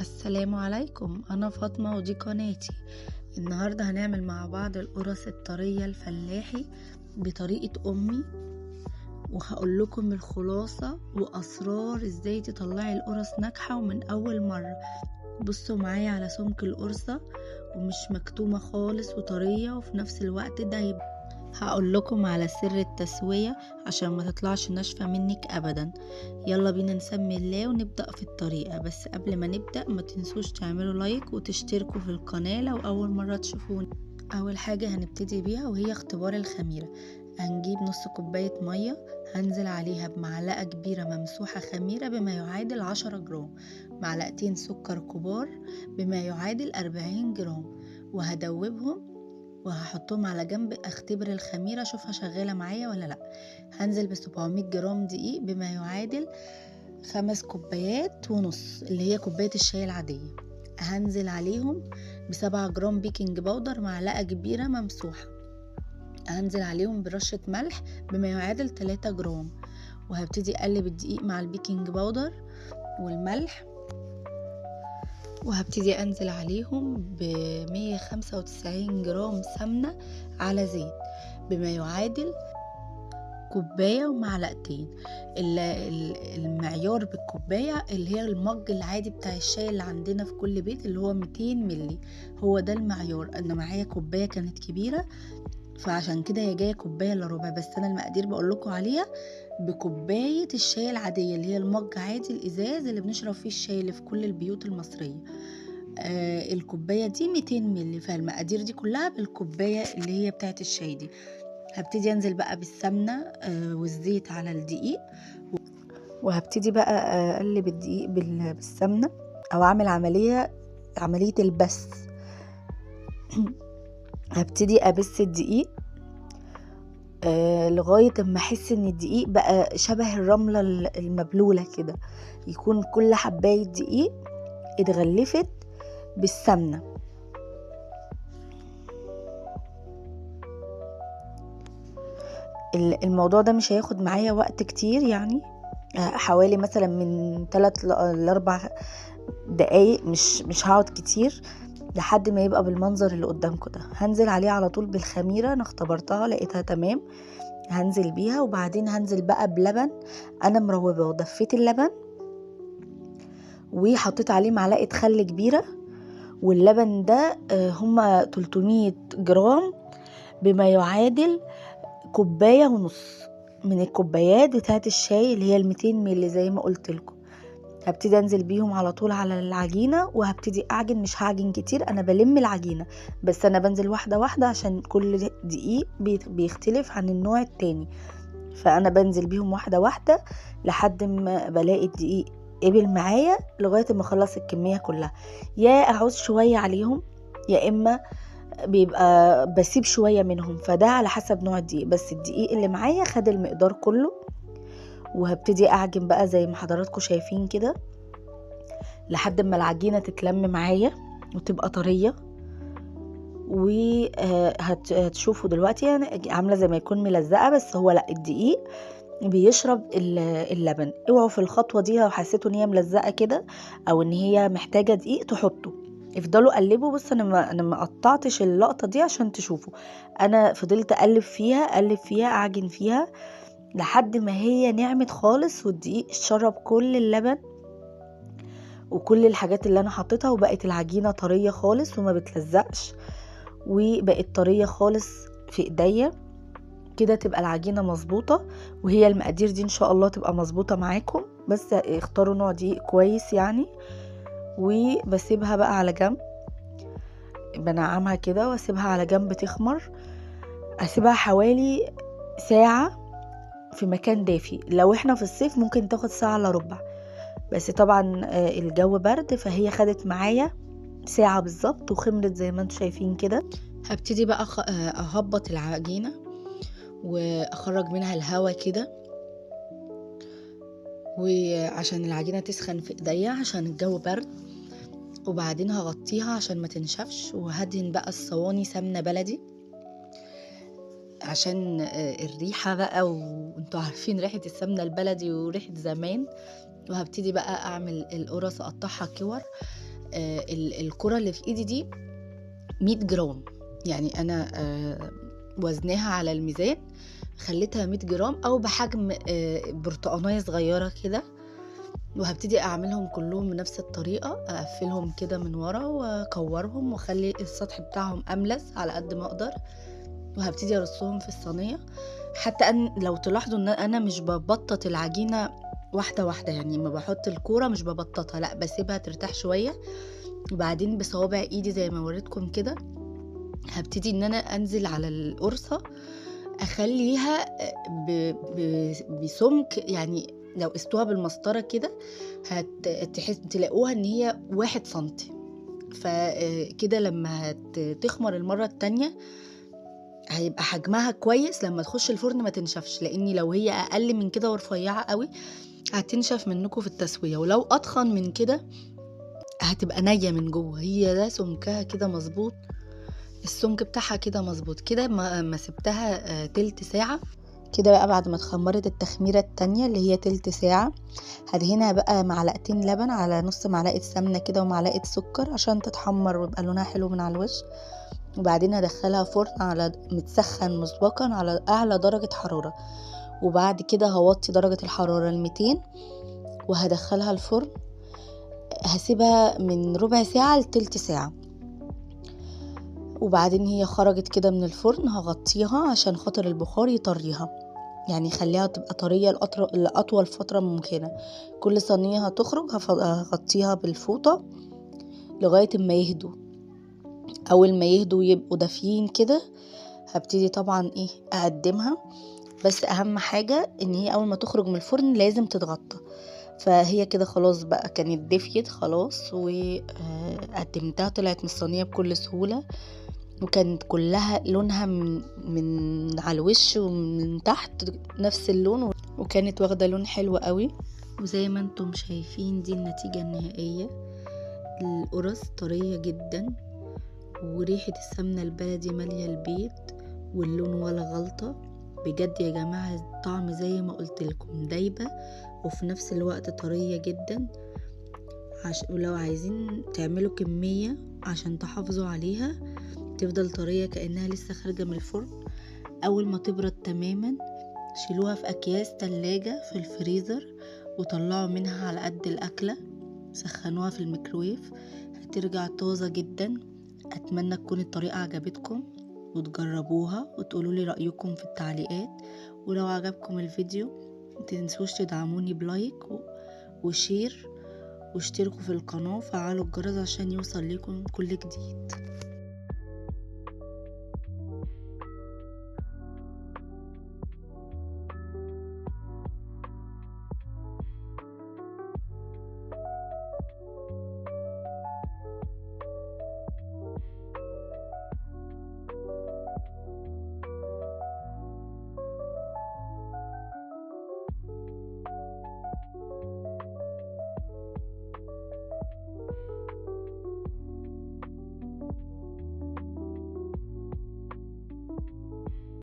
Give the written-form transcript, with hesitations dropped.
السلام عليكم، أنا فاطمة ودي قناتي. النهاردة هنعمل مع بعض القرص الطرية الفلاحي بطريقة أمي، وهقول لكم الخلاصة وأسرار ازاي تطلعي القرص ناجحة ومن أول مرة. بصوا معايا على سمك القرصة، ومش مكتومة خالص وطرية وفي نفس الوقت دايبة. هقول لكم على سر التسوية عشان ما تطلعش ناشفة منك ابدا. يلا بينا نسمي الله ونبدأ في الطريقة. بس قبل ما نبدأ ما تنسوش تعملوا لايك وتشتركوا في القناة لو اول مرة تشوفوني. اول حاجة هنبتدي بيها وهي اختبار الخميرة. هنجيب نص كوباية مية، هنزل عليها بمعلقة كبيرة ممسوحة خميرة بما يعادل 10 جرام، معلقتين سكر كبار بما يعادل 40 جرام، وهدوبهم وهحطهم على جنب اختبر الخميرة اشوفها شغالة معايا ولا لا. هنزل ب700 جرام دقيق بما يعادل 5 كوبايات ونص اللي هي كوباية الشاي العادية. هنزل عليهم ب7 جرام بيكنج باودر معلقة كبيرة ممسوحة. هنزل عليهم برشة ملح بما يعادل 3 جرام، وهبتدي اقلب الدقيق مع البيكنج باودر والملح، وهبتدي انزل عليهم ب195 جرام سمنة على زيت بما يعادل كوباية ومعلقتين. المعيار بالكوباية اللي هي المج العادي بتاع الشاي اللي عندنا في كل بيت اللي هو 200 ملي، هو ده المعيار. انا معايا كوباية كانت كبيرة فعشان كده هي جاية كوباية الا ربع، بس انا المقادير بقول لكم عليها بكوباية الشاي العادية اللي هي المج عادي الازاز اللي بنشرب فيه الشاي اللي في كل البيوت المصرية. الكوباية دي 200 ملي، فالمقادير دي كلها بالكوباية اللي هي بتاعت الشاي دي. هبتدي انزل بقى بالسمنة والزيت على الدقيق، وهبتدي بقى اقلب الدقيق بالسمنة او اعمل عملية البس. هبتدي ابس الدقيق لغاية اما احس ان الدقيق بقى شبه الرملة المبلولة كده، يكون كل حباية دقيق اتغلفت بالسمنة. الموضوع ده مش هياخد معايا وقت كتير، يعني حوالي مثلا من 3 ل 4 دقايق، مش هقعد كتير لحد ما يبقى بالمنظر اللي قدامكم ده. هنزل عليه على طول بالخميرة، انا اختبرتها لقيتها تمام، هنزل بيها. وبعدين هنزل بقى بلبن انا مروبه، ودفيت اللبن وحطيت عليه معلقة خل كبيرة، واللبن ده هما 300 جرام بما يعادل كوباية ونص من الكوبايات بتاعت الشاي اللي هي 200 ملي زي ما قلت لكم. هبتدي انزل بيهم على طول على العجينة وهبتدي اعجن. مش هعجن كتير، انا بلم العجينة بس، انا بنزل واحدة واحدة عشان كل دقيق بيختلف عن النوع التاني، فانا بنزل بيهم واحدة واحدة لحد ما بلاقي الدقيق قبل معايا لغاية ما اخلص الكمية كلها. يا اعوز شوية عليهم يا اما بيبقى بسيب شوية منهم، فده على حسب نوع الدقيق، بس الدقيق اللي معايا خد المقدار كله. وهبتدي اعجن بقى زي ما حضراتكم شايفين كده لحد ما العجينة تتلم معايا وتبقى طرية. وهتشوفوا دلوقتي يعني عاملة زي ما يكون ملزقة، بس هو لا، الدقيق بيشرب اللبن. اوعوا في الخطوة دي لو حسيتوا ان هي ملزقة كده او ان هي محتاجة دقيق تحطوا، افضلوا قلبوا. بص انا ما قطعتش اللقطة دي عشان تشوفوا، انا فضلت اقلب فيها اعجن فيها لحد ما هي نعمت خالص والدقيق شرب كل اللبن وكل الحاجات اللي انا حطيتها، وبقت العجينة طرية خالص وما بتلزقش، وبقت طرية خالص في ايديا كده. تبقى العجينة مظبوطة، وهي المقادير دي ان شاء الله تبقى مظبوطة معاكم، بس اختاروا نوع دقيق كويس يعني. وبسيبها بقى على جنب، بنعمها كده واسيبها على جنب تخمر. اسيبها حوالي ساعة في مكان دافي، لو احنا في الصيف ممكن تاخد ساعة الا ربع، بس طبعا الجو برد فهي خدت معايا ساعة بالظبط وخمرت زي ما انتم شايفين كده. هبتدي بقى اهبط العجينة واخرج منها الهواء كده، وعشان العجينة تسخن في ايديا عشان الجو برد. وبعدين هغطيها عشان ما تنشفش، وهدهن بقى الصواني سمنة بلدي عشان الريحة بقى، وانتوا عارفين ريحة السمنة البلدي وريحة زمان. وهبتدي بقى اعمل القرص، اقطعها كور الكرة اللي في ايدي دي 100 جرام، يعني انا وزنها على الميزان خليتها 100 جرام او بحجم برتقانية صغيرة كده. وهبتدي اعملهم كلهم بنفس الطريقة، اقفلهم كده من ورا واكورهم واخلي السطح بتاعهم املس على قد ما اقدر، وهبتدي ارصهم في الصينية. حتى ان لو تلاحظوا ان انا مش ببطط العجينة واحدة واحدة، يعني ما بحط الكورة مش ببططها، لا بسيبها ترتاح شوية، وبعدين بصوابع ايدي زي ما وريتكم كده هبتدي ان انا انزل على القرصة اخليها بسمك، يعني لو قستوها بالمسطرة كده تلاقوها ان هي 1 سنتي. فكده لما تخمر المرة التانية هيبقى حجمها كويس لما تخش الفرن ما تنشفش، لاني لو هي اقل من كده ورفيعة قوي هتنشف منكم في التسوية، ولو اتخن من كده هتبقى نية من جوه. هي ده سمكها كده مظبوط، السمك بتاعها كده مظبوط كده. ما سبتها تلت ساعة كده بقى. بعد ما اتخمرت التخميرة التانية اللي هي تلت ساعة، هدهنها بقى معلقتين لبن على نص معلقة سمنة كده ومعلقة سكر عشان تتحمر ويبقى لونها حلو من على الوش. وبعدين هدخلها فرن على متسخن مسبقا على اعلى درجة حرارة، وبعد كده هوطي درجة الحرارة 200 وهدخلها الفرن. هسيبها من ربع ساعة لتلت ساعة، وبعدين هي خرجت كده من الفرن هغطيها عشان خاطر البخار يطريها، يعني خليها تبقى طرية لأطول فترة ممكنة. كل صينية هتخرج هغطيها بالفوطة لغاية ما يهدوا. أول ما يهدوا يبقوا دافيين كده هبتدي طبعا أقدمها. بس أهم حاجة إن هي أول ما تخرج من الفرن لازم تتغطى. فهي كده خلاص بقى كانت دفيت خلاص، وقدمتها طلعت من الصينية بكل سهولة، وكانت كلها لونها من على الوش ومن تحت نفس اللون، وكانت واخدة لون حلو قوي. وزي ما انتم شايفين دي النتيجة النهائية. القرص طرية جدا، وريحة السمنة البلدي مالية البيت، واللون ولا غلطة. بجد يا جماعة الطعم زي ما قلت لكم دايبة، وفي نفس الوقت طرية جدا. ولو عايزين تعملوا كمية عشان تحافظوا عليها تفضل طرية كأنها لسه خارجة من الفرن، أول ما تبرد تماما شيلوها في أكياس تلاجة في الفريزر وطلعوا منها على قد الأكلة، سخنوها في الميكرويف هترجع طازة جدا. أتمنى تكون الطريقة عجبتكم وتجربوها وتقولوا لي رأيكم في التعليقات. ولو عجبكم الفيديو متنسوش تدعموني بلايك وشير، واشتركوا في القناة وفعلوا الجرس عشان يوصل لكم كل جديد.